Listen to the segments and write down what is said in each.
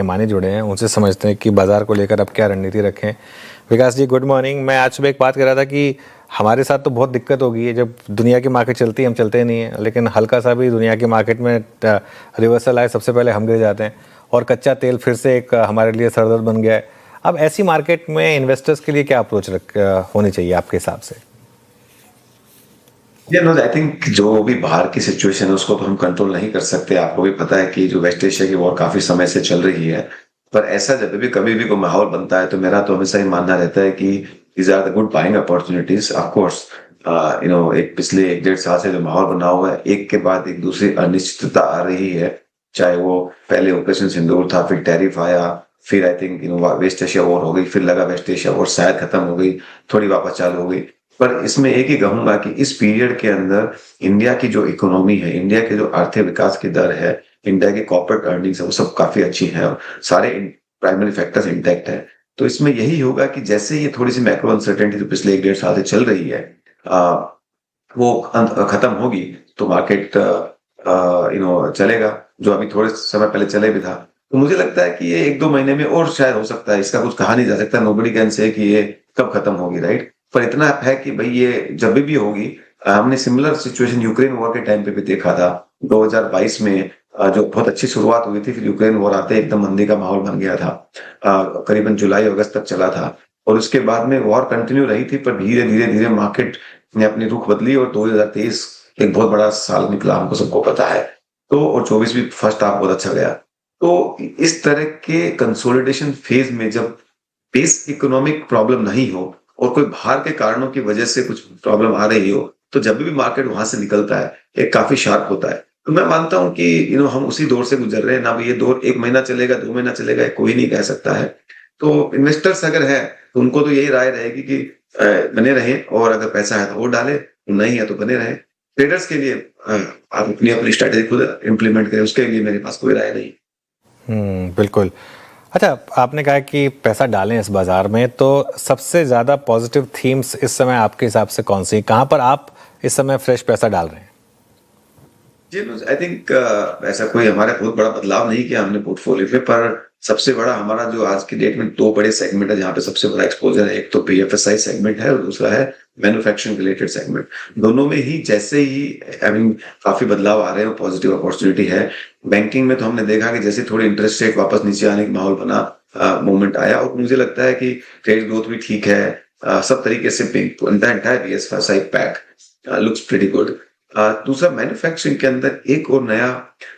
खेमानी जुड़े हैं, उनसे समझते हैं कि बाज़ार को लेकर अब क्या रणनीति रखें। विकास जी, गुड मॉर्निंग। मैं आज सुबह एक बात कर रहा था कि हमारे साथ तो बहुत दिक्कत हो गई है, जब दुनिया की मार्केट चलती है हम चलते नहीं हैं, लेकिन हल्का सा भी दुनिया की मार्केट में रिवर्सल आए सबसे पहले हम गिर जाते हैं, और कच्चा तेल फिर से एक हमारे लिए सरदर्द बन गया है। अब ऐसी मार्केट में इन्वेस्टर्स के लिए क्या अप्रोच होनी चाहिए आपके हिसाब से? आई थिंक जो भी बाहर की सिचुएशन है उसको तो हम कंट्रोल नहीं कर सकते। आपको भी पता है कि जो वेस्ट एशिया की वॉर काफी समय से चल रही है, पर ऐसा जब भी कभी भी कोई माहौल बनता है तो मेरा तो हमेशा ही मानना रहता है कि these are the good buying opportunities. Of course एक पिछले 1-1.5 साल से जो माहौल बना हुआ है, एक के बाद एक दूसरी अनिश्चितता आ रही है। चाहे वो पहले ऑपरेशन सिंदूर था, फिर टैरिफ आया, फिर I think West Asia war हो गई, फिर लगा वेस्ट एशिया वॉर शायद खत्म हो गई, थोड़ी वापस चालू हो गई। पर इसमें एक ही कहूंगा कि इस पीरियड के अंदर इंडिया की जो इकोनॉमी है, इंडिया के जो आर्थिक विकास की दर है, इंडिया की कॉर्पोरेट अर्निंग्स है, वो सब काफी अच्छी है और सारे प्राइमरी फैक्टर्स इंटैक्ट है। तो इसमें यही होगा कि जैसे ये थोड़ी सी मैक्रो अनसर्टेनिटी जो पिछले 1-1.5 साल से चल रही है वो खत्म होगी तो मार्केट चलेगा, जो अभी थोड़े समय पहले चले भी था। तो मुझे लगता है कि ये 1-2 महीने में और शायद हो सकता है, इसका कुछ कहा नहीं जा सकता, नोबडी कैन से कि ये कब खत्म होगी, राइट। पर इतना है कि भाई ये जब भी होगी, हमने सिमिलर सिचुएशन यूक्रेन वॉर के टाइम पे भी देखा था 2022 में। जो बहुत अच्छी शुरुआत हुई थी, फिर यूक्रेन वॉर आते एकदम मंदी का माहौल बन गया था। करीबन जुलाई अगस्त तक चला था और उसके बाद में वॉर कंटिन्यू रही थी, पर धीरे धीरे धीरे मार्केट ने अपनी रुख बदली और 2023 एक बहुत बड़ा साल निकला, हमको सबको पता है। तो और 24 भी फर्स्ट हाफ बहुत अच्छा गया। तो इस तरह के कंसोलिडेशन फेज में जब बेस इकोनॉमिक प्रॉब्लम नहीं हो और कोई बाहर के कारणों की वजह से कुछ प्रॉब्लम आ रही हो, तो जब भी मार्केट वहां से निकलता है एक काफी शार्प होता है। तो मैं मानता हूं कि हम उसी दौर से गुजर रहे हैं ना। ये दौर 1 महीना चलेगा, 2 महीना चलेगा, कोई नहीं कह सकता है। तो इन्वेस्टर्स अगर है तो उनको तो यही राय रहेगी कि बने रहे, और अगर पैसा है तो वो डाले, नहीं है तो बने रहे। ट्रेडर्स के लिए आप अपनी अपनी स्ट्रेटेजी खुद इम्प्लीमेंट करें, उसके लिए मेरे पास कोई राय नहीं। बिल्कुल। अच्छा, आपने कहा कि पैसा डालें इस बाजार में, तो सबसे ज्यादा पॉजिटिव थीम्स इस समय आपके हिसाब से कौन सी, कहां पर आप इस समय फ्रेश पैसा डाल रहे हैं? जी, आई थिंक ऐसा कोई हमारा बहुत बड़ा बदलाव नहीं किया हमने पोर्टफोलियो पे, पर सबसे बड़ा हमारा जो आज की डेट में 2 बड़े सेगमेंट है जहां पे सबसे बड़ा एक्सपोजर है। एक तो बीएफएसआई सेगमेंट है और दूसरा है मैन्युफैक्चरिंग रिलेटेड सेगमेंट। दोनों में ही जैसे ही काफी बदलाव आ रहे हैं, पॉजिटिव अपॉर्चुनिटी है। बैंकिंग में तो हमने देखा कि जैसे थोड़ी इंटरेस्ट रेट वापस नीचे आने का माहौल बना, मूवमेंट आया, और मुझे लगता है कि क्रेडिट ग्रोथ भी ठीक है। सब तरीके से BFSI pack looks pretty good. दूसरा मैन्युफैक्चरिंग के अंदर एक और नया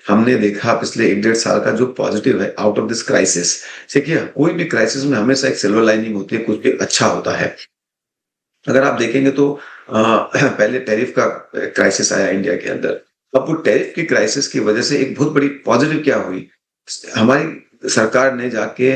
हमने देखा पिछले 1-1.5 साल का जो पॉजिटिव है आउट ऑफ दिस क्राइसिस। देखिए, कोई भी क्राइसिस में हमेशा एक सिल्वर लाइनिंग होती है, कुछ भी अच्छा होता है। अगर आप देखेंगे तो पहले टैरिफ का क्राइसिस आया इंडिया के अंदर। अब वो टैरिफ की क्राइसिस की वजह से एक बहुत बड़ी पॉजिटिव क्या हुई, हमारी सरकार ने जाके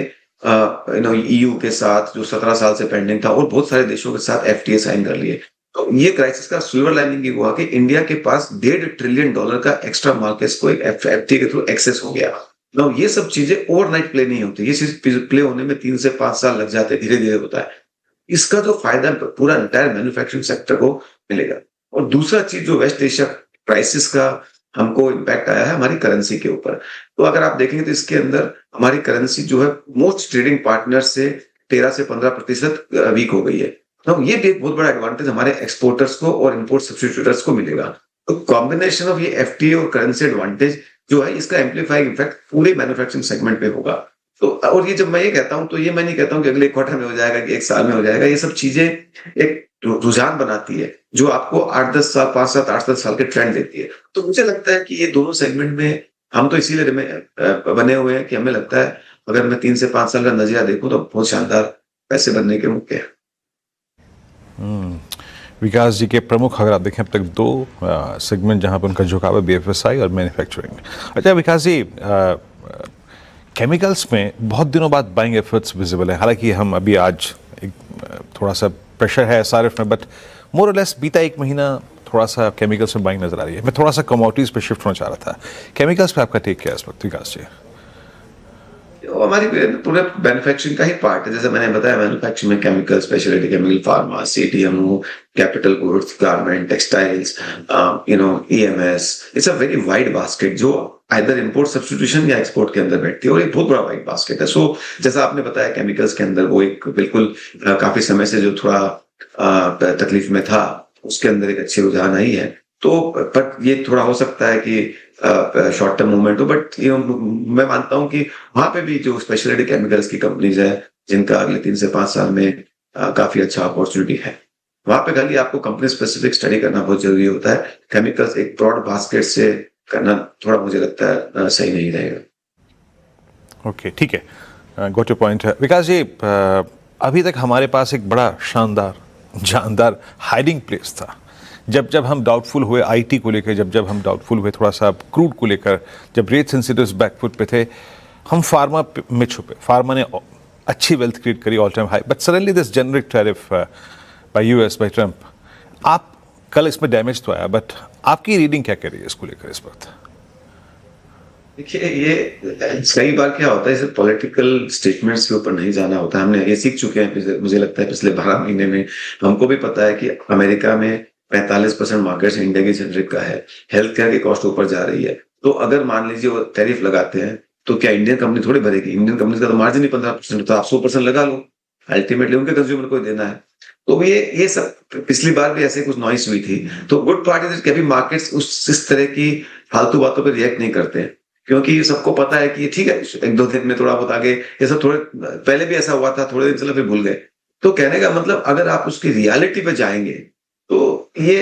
ईयू के साथ जो 17 साल से पेंडिंग था और बहुत सारे देशों के साथ एफटीए साइन कर लिए। तो ये क्राइसिस का सिल्वर लाइनिंग ये हुआ कि इंडिया के पास $1.5 ट्रिलियन का एक्स्ट्रा मार्केट्स को एक एफटीए के थ्रू एक्सेस हो गया। नाउ ये सब चीजें ओवरनाइट प्ले नहीं होती, ये चीज प्ले होने में 3 से 5 साल लग जाते, धीरे धीरे होता है। इसका जो फायदा पूरा एंटायर मैन्युफैक्चरिंग सेक्टर को मिलेगा। और दूसरा चीज जो वेस्ट एशिया क्राइसिस का हमको इम्पैक्ट आया है हमारी करेंसी के ऊपर। तो अगर आप देखेंगे तो इसके अंदर हमारी करेंसी जो है मोस्ट ट्रेडिंग पार्टनर से 13 से 15% वीक हो गई है। तो ये भी एक बहुत बड़ा एडवांटेज हमारे एक्सपोर्टर्स को और इंपोर्ट सब्स्टिट्यूटर्स को मिलेगा। तो कॉम्बिनेशन ऑफ ये एफटीए और करेंसी एडवांटेज जो है, इसका एम्पलीफाइंग इफेक्ट पूरे मैन्युफैक्चरिंग सेगमेंट पे होगा। तो और ये जब मैं ये कहता हूं तो ये मैं नहीं कहता हूं कि अगले क्वार्टर में हो जाएगा कि 1 साल में हो जाएगा। ये सब चीजें एक रुझान बनाती है जो आपको 8-10 साल, 5-7, 8-10 साल के ट्रेंड देती है। तो मुझे लगता है कि ये दोनों सेगमेंट में हम तो इसीलिए बने हुए हैं कि हमें लगता है अगर मैं 3 से 5 साल का नजरिया देखूं तो बहुत शानदार पैसे बनने के मौके हैं। विकास जी के प्रमुख अगर आप देखें अब तक 2 सेगमेंट जहां पर उनका झुकाव है, बीएफएसआई और मैन्युफैक्चरिंग। अच्छा विकास जी, केमिकल्स में बहुत दिनों बाद बाइंग एफर्ट्स विजिबल है। हालांकि हम अभी आज एक थोड़ा सा प्रेशर है एसआरएफ में, बट मोर और लेस बीता 1 महीना थोड़ा सा केमिकल्स में बाइंग नजर आ रही है। मैं थोड़ा सा कमोडिटीज पे शिफ्ट होना चाह रहा था। केमिकल्स पे आपका टेक क्या है इस वक्त विकास जी? वो हमारी पूरे मैन्युफैक्चरिंग का ही पार्ट है। जैसे मैंने बताया, मैन्युफैक्चरिंग में chemical, speciality chemical, pharma, CDMO, capital goods, garment, textiles, EMS. It's a very wide basket जो आइदर इंपोर्ट सब्स्टिट्यूशन या एक्सपोर्ट के अंदर बैठती है, और एक बहुत बड़ा वाइड बास्केट है। सो जैसा आपने बताया, केमिकल्स के अंदर वो एक बिल्कुल काफी समय से जो थोड़ा तकलीफ में था, उसके अंदर एक अच्छी रुझान आई है। तो बट ये थोड़ा हो सकता है कि शॉर्ट टर्म मूवमेंट हो, बट मैं मानता हूं कि वहां पे भी जो स्पेशलिटी केमिकल्स की कंपनीज है, जिनका अगले 3 से 5 साल में काफी अच्छा अपॉर्चुनिटी है, वहां पे खाली आपको कंपनी स्पेसिफिक स्टडी करना बहुत जरूरी होता है। केमिकल्स एक ब्रॉड बास्केट से करना थोड़ा मुझे लगता है सही नहीं रहेगा। ओके, ठीक है, गॉट योर पॉइंट। विकास जी, अभी तक हमारे पास एक बड़ा शानदार जानदार हाइडिंग प्लेस था। जब जब हम डाउटफुल हुए आईटी को लेकर, जब जब हम डाउटफुल हुए थोड़ा सा क्रूड को लेकर, जब रेट सेंसिटिव्स बैकफुट पे थे, हम फार्मा में छुपे। फार्मा ने अच्छी वेल्थ क्रिएट करी, all time high, but suddenly this generic tariff by US, by Trump. आप कल इसमें डैमेज तो आया, बट आपकी रीडिंग क्या कह रही है इसको लेकर इस वक्त? देखिए, ये कई बार क्या होता है, इसे पॉलिटिकल स्टेटमेंट्स के ऊपर नहीं जाना होता। हमने ये सीख चुके हैं, मुझे लगता है पिछले 12 महीने में। हमको भी पता है कि अमेरिका में 45% मार्केट इंडिया की जेनरिक का है। हेल्थ केयर की कॉस्ट ऊपर जा रही है। तो अगर मान लीजिए वो टैरिफ लगाते हैं, तो क्या इंडियन कंपनी थोड़ी भरेगी? इंडियन कंपनी का तो मार्जिन ही 15%, तो आप 100% लगा लो। अल्टीमेटली उनके कंज्यूमर को देना है। तो ये सब पिछली बार भी ऐसे कुछ नॉइस हुई थी। तो गुड पार्ट इज कभी मार्केट्स इस तरह की फालतू बातों पर रिएक्ट नहीं करते हैं, क्योंकि सबको पता है कि ये ठीक है, 1-2 दिन में थोड़ा बहुत आगे। ये सब थोड़े पहले भी ऐसा हुआ था, थोड़े दिन चला फिर भूल गए। तो कहने का मतलब, अगर आप उसकी रियलिटी पे जाएंगे, तो ये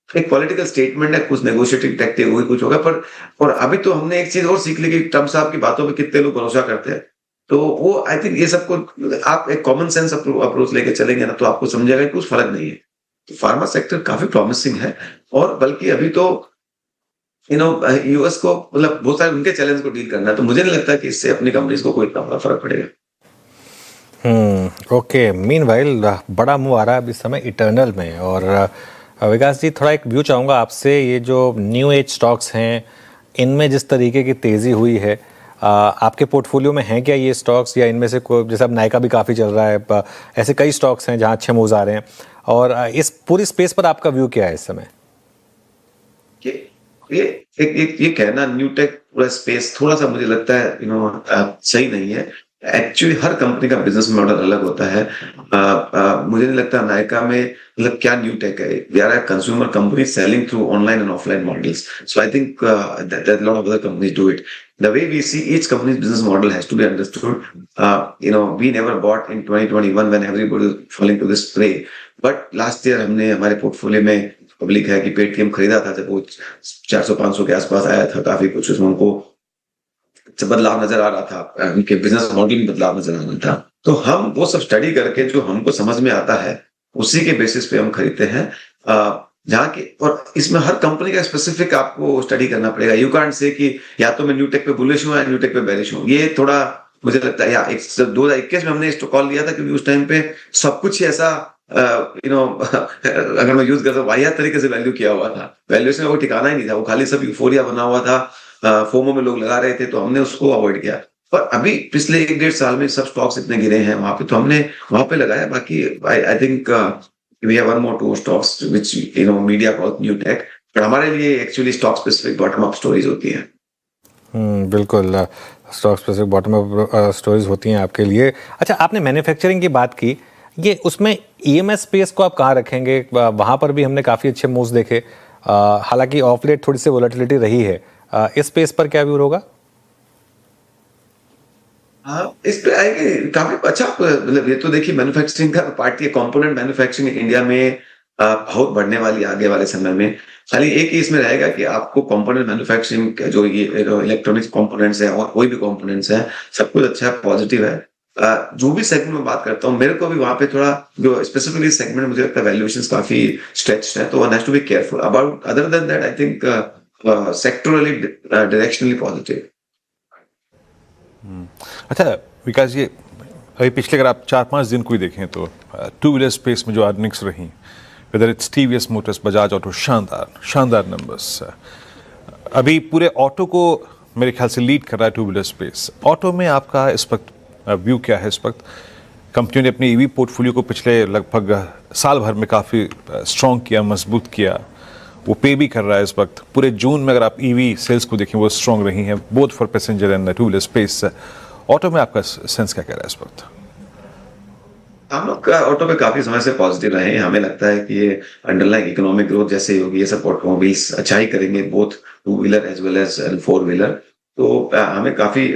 एक पॉलिटिकल स्टेटमेंट है, कुछ नेगोशिएटिंग टैक्टिक हुई, कुछ होगा। पर और अभी तो हमने एक चीज और सीख ली कि ट्रम्प साहब की बातों पे कितने लोग भरोसा करते हैं। तो वो आई थिंक ये सबको आप एक कॉमन सेंस अप्रोच लेके चलेंगे ना, तो आपको समझेगा कि कुछ फर्क नहीं है। तो फार्मा सेक्टर काफी प्रॉमिसिंग है, और बल्कि अभी तो यूएस को मतलब बहुत सारे उनके चैलेंज को डील करना है। तो मुझे नहीं लगता कि इससे अपनी कंपनीज को कोई इतना बड़ा फर्क पड़ेगा। ओके, मीनवाइल बड़ा मूव आ रहा है अब इस समय इटर्नल में। और विकास जी, थोड़ा एक व्यू चाहूँगा आपसे। ये जो न्यू एज स्टॉक्स हैं, इनमें जिस तरीके की तेज़ी हुई है, आपके पोर्टफोलियो में हैं क्या ये स्टॉक्स, या इनमें से कोई? जैसे अब नायका भी काफ़ी चल रहा है, ऐसे कई स्टॉक्स हैं जहाँ अच्छे मूव्स आ रहे हैं। और इस पूरी स्पेस पर आपका व्यू क्या है इस समय? ये ये कहना न्यू टेक पूरा स्पेस थोड़ा सा मुझे लगता है सही नहीं है। एक्चुअली हर कंपनी का बिजनेस मॉडल अलग होता है। मुझे नहीं लगता नायका में मतलब क्या न्यू टेक है। We are a consumer company selling through online and offline models, so I think that lot of other companies do it. The way we see each company's business model has to be understood. We never bought in 2021 when everybody was falling to this prey. But last year हमने हमारे portfolio में public है कि Paytm खरीदा था, जब वो 400-500 के आसपास आया था। काफी कुछ उसमें उनको बदलाव नजर आ रहा था, उनके बिजनेस मॉडल में बदलाव नजर आ रहा था। तो हम वो सब स्टडी करके जो हमको समझ में आता है, उसी के बेसिस पे हम खरीदते हैं। जहाँ की, और इसमें हर कंपनी का स्पेसिफिक आपको स्टडी करना पड़ेगा। यू कांट से कि या तो मैं न्यू टेक पे बुलिश हूँ या न्यू टेक पे बेरिश हूँ। ये थोड़ा मुझे लगता है, या 2021 में हमने इसको कॉल लिया था, क्योंकि उस टाइम पे सब कुछ ही ऐसा अगर मैं यूज करता हूँ, वाहियात तरीके से वैल्यू किया हुआ था। वैल्यूएशन में कोई ठिकाना ही नहीं था, वो खाली सब यूफोरिया बना हुआ था, फोमो में लोग लगा रहे थे, तो हमने उसको अवॉइड किया। पर अभी पिछले 1-1.5 साल में सब स्टॉक्स इतने गिरे हैं वहां पे, तो हमने वहां पे लगाया। बाकी I think we have 1 or 2 stocks which media calls new tech, but हमारे लिए actually stock specific bottom up stories होती हैं। बिल्कुल, stock specific bottom up stories होती हैं आपके लिए। अच्छा, आपने मैन्युफैक्चरिंग की बात की, ये उसमें ईएमएस स्पेस को आप कहाँ रखेंगे? वहाँ पर भी हमने काफ़ी अच्छे मूव्स देखे, हालांकि ऑफ लेट थोड़ी सी वोलेटिलिटी रही है। इस स्पेस पर क्या व्यू होगा? हाँ, इस पे आएंगे काफी अच्छा। मतलब ये तो देखिए, मैन्युफैक्चरिंग का पार्ट, ये कंपोनेंट मैन्युफैक्चरिंग इंडिया में बहुत बढ़ने वाली आगे वाले समय में। खाली एक ही इसमें रहेगा कि आपको कंपोनेंट मैन्युफैक्चरिंग जो ये इलेक्ट्रॉनिक्स कंपोनेंट्स है और कोई भी कंपोनेंट्स है, सब कुछ अच्छा है, पॉजिटिव है। जो भी सेगमेंट में बात करता हूँ, मेरे को भी वहां पे थोड़ा जो स्पेसिफिकली सेगमेंट मुझे लगता है वैल्यूएशंस काफी स्ट्रेच्ड है, तो one has to be careful about. Other than that I think sectorally directionally positive. अच्छा विकास जी, अभी पिछले अगर आप 4-5 दिन को ही देखें तो टू व्हीलर स्पेस में जो अर्निंग्स रही, whether it's TVS Motors, Bajaj auto, शानदार नंबर्स। अभी पूरे ऑटो को मेरे ख्याल से लीड कर रहा है टू व्हीलर स्पेस। ऑटो में आपका इस वक्त व्यू क्या है? इस वक्त कंपनी ने अपनी ईवी पोर्टफोलियो को पिछले लगभग साल भर में काफ़ी स्ट्रॉन्ग किया, मजबूत किया, वो पे भी कर रहा है इस वक्त। पूरे जून में अगर आप ईवी सेल्स को देखें वो स्ट्रॉन्ग रही हैं, both for passenger and two wheeler space. Auto में आपका सेंस क्या कह रहा है इस वक्त? हम लोग का ऑटो पे काफी समय से पॉजिटिव रहे हैं। हमें लगता है कि ये अंडरलाइंग इकोनॉमिक ग्रोथ जैसे ही होगी, ये सब ऑटोमोबाइल्स अच्छा ही करेंगे, both two wheeler as well as four wheeler. तो हमें काफी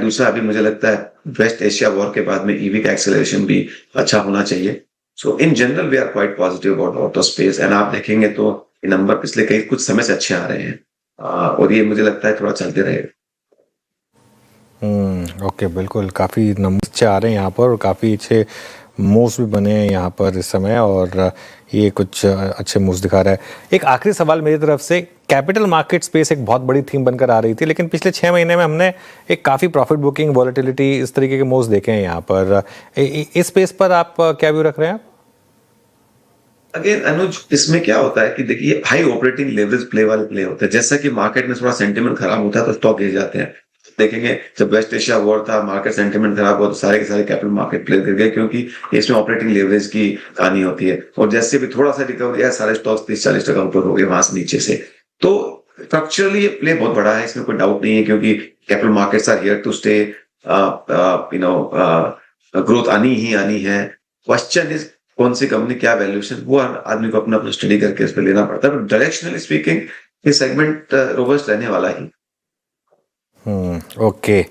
दूसरा अभी मुझे लगता है वेस्ट एशिया वॉर के बाद में ईवी का एक्सेलरेशन भी अच्छा होना चाहिए। So in general we are quite positive about auto space, and आप देखेंगे तो ये नंबर पिछले कई कुछ समय से अच्छे आ रहे हैं, और ये मुझे लगता है थोड़ा चलते रहेगा। ओके, बिल्कुल काफ़ी नंबर अच्छे आ रहे हैं यहाँ पर और काफ़ी अच्छे मूव्स भी बने हैं यहाँ पर इस समय, और ये कुछ अच्छे मूव्स दिखा रहा है। एक आखिरी सवाल मेरी तरफ से, कैपिटल मार्केट स्पेस एक बहुत बड़ी थीम बनकर आ रही थी, लेकिन पिछले 6 महीने में हमने एक काफ़ी प्रॉफिट बुकिंग, वॉलेटिलिटी, इस तरीके के मूव्स देखे हैं यहाँ पर। इस स्पेस पर आप क्या व्यू रख रहे हैं आप? अगेन अनुज, इसमें क्या होता है कि देखिए हाई ऑपरेटिंग लेवरेज प्ले वाले प्ले होते हैं। जैसा कि मार्केट में थोड़ा सेंटिमेंट खराब होता है तो स्टॉक गिर जाते हैं। देखेंगे जब वेस्ट एशिया वॉर था, मार्केट सेंटिमेंट खराब हुआ तो सारे के सारे कैपिटल मार्केट प्ले गिर गए, क्योंकि इसमें ऑपरेटिंग लेवरेज की कहानी होती है। और जैसे भी थोड़ा सा रिकवरी है, सारे स्टॉक्स 30-40% ऊपर हो गए वहां से नीचे से। तो स्ट्रक्चरली ये प्ले बहुत बड़ा है, इसमें कोई डाउट नहीं है, क्योंकि capital markets are here to stay. Growth आनी ही आनी है। क्वेश्चन इज कौन सी कंपनी, क्या वैल्यूएशन, वो आदमी को अपना स्टडी करके इस पे लेना पड़ता है। डायरेक्शनली स्पीकिंग ये सेगमेंट रोबस्ट रहने वाला ही। ओके,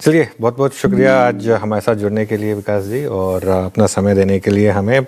चलिए बहुत बहुत शुक्रिया आज हमारे साथ जुड़ने के लिए विकास जी, और अपना समय देने के लिए हमें।